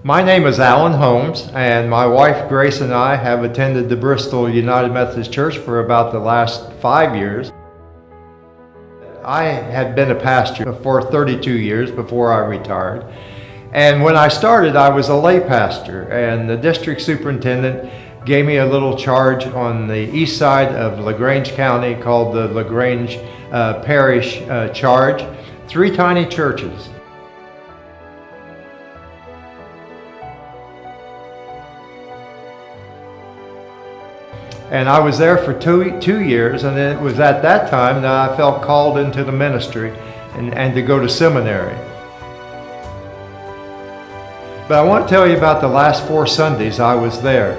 My name is Alan Holmes, and my wife Grace and I have attended the Bristol United Methodist Church for about the last 5 years. I had been a pastor for 32 years before I retired. And when I started, I was a lay pastor, and the district superintendent gave me a little charge on the east side of LaGrange County called the LaGrange Parish Charge, 3 tiny churches. And I was there for two years, and it was at that time that I felt called into the ministry and to go to seminary. But I want to tell you about the last 4 Sundays I was there.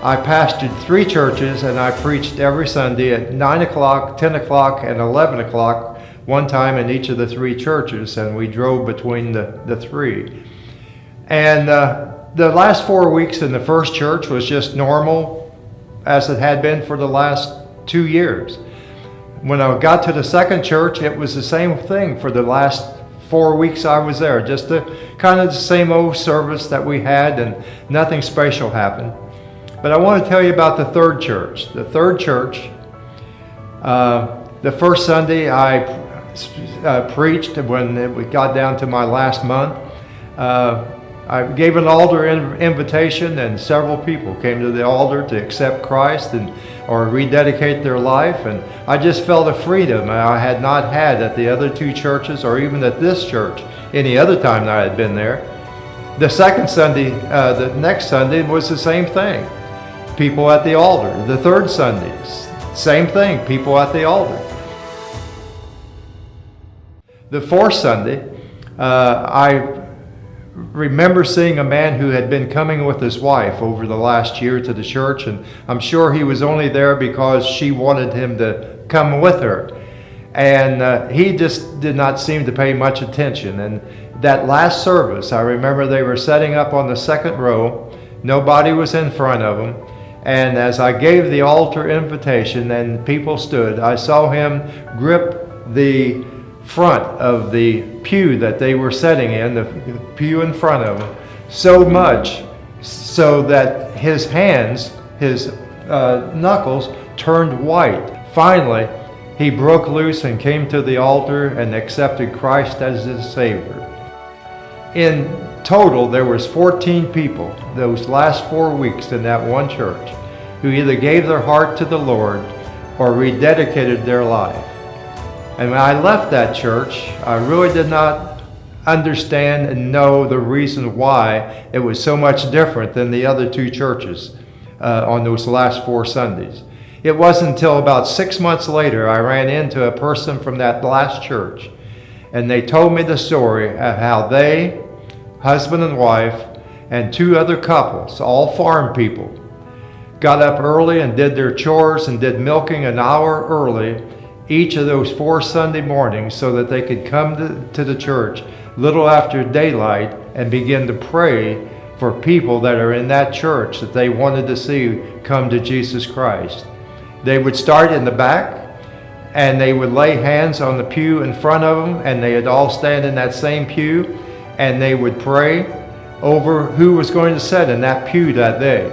I pastored 3 churches, and I preached every Sunday at 9 o'clock, 10 o'clock, and 11 o'clock, one time in each of the 3 churches, and we drove between the 3. And the last 4 weeks in the first church was just normal, as it had been for the last 2 years. When I got to the second church, it was the same thing for the last 4 weeks I was there, just kind of the same old service that we had, and nothing special happened. But I want to tell you about the third church. The third church, the first Sunday I preached when we got down to my last month. I gave an altar invitation, and several people came to the altar to accept Christ or rededicate their life, and I just felt a freedom I had not had at the other 2 churches or even at this church any other time that I had been there. The second Sunday, the next Sunday was the same thing. People at the altar. The third Sunday, same thing, people at the altar. The fourth Sunday, I remember seeing a man who had been coming with his wife over the last year to the church, and I'm sure he was only there because she wanted him to come with her. And he just did not seem to pay much attention. And that last service, I remember they were setting up on the second row. Nobody was in front of them. And as I gave the altar invitation and people stood, I saw him grip the front of the pew that they were sitting in, the pew in front of him, so much so that his hands, his knuckles turned white. Finally, he broke loose and came to the altar and accepted Christ as his Savior. In total, there was 14 people those last 4 weeks in that one church who either gave their heart to the Lord or rededicated their life. And when I left that church, I really did not understand and know the reason why it was so much different than the other 2 churches on those last 4 Sundays. It wasn't until about 6 months later I ran into a person from that last church, and they told me the story of how they, husband and wife, and 2 other couples, all farm people, got up early and did their chores and did milking an hour early each of those 4 Sunday mornings so that they could come to the church little after daylight and begin to pray for people that are in that church that they wanted to see come to Jesus Christ. They would start in the back, and they would lay hands on the pew in front of them, and they would all stand in that same pew, and they would pray over who was going to sit in that pew that day.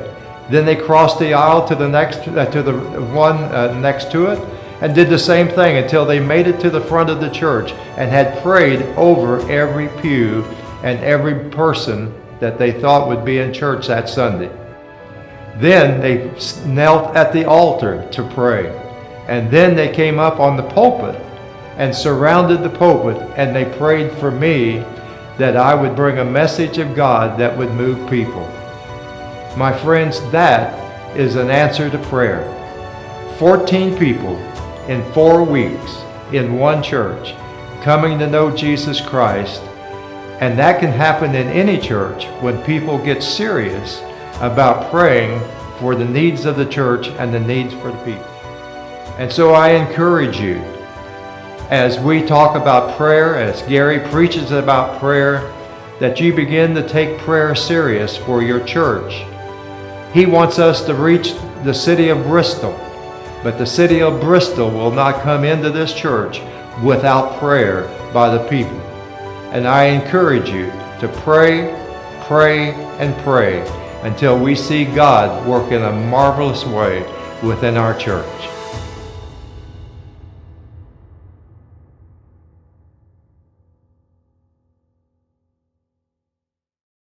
Then they crossed the aisle to the one next to it, and did the same thing until they made it to the front of the church and had prayed over every pew and every person that they thought would be in church that Sunday. Then they knelt at the altar to pray, and then they came up on the pulpit and surrounded the pulpit, and they prayed for me that I would bring a message of God that would move people. My friends, that is an answer to prayer. 14 people in 4 weeks in one church coming to know Jesus Christ, and that can happen in any church when people get serious about praying for the needs of the church and the needs for the people. And so I encourage you, as we talk about prayer, as Gary preaches about prayer, that you begin to take prayer serious for your church. He wants us to reach the city of Bristol, but the city of Bristol will not come into this church without prayer by the people. And I encourage you to pray, pray and pray until we see God work in a marvelous way within our church.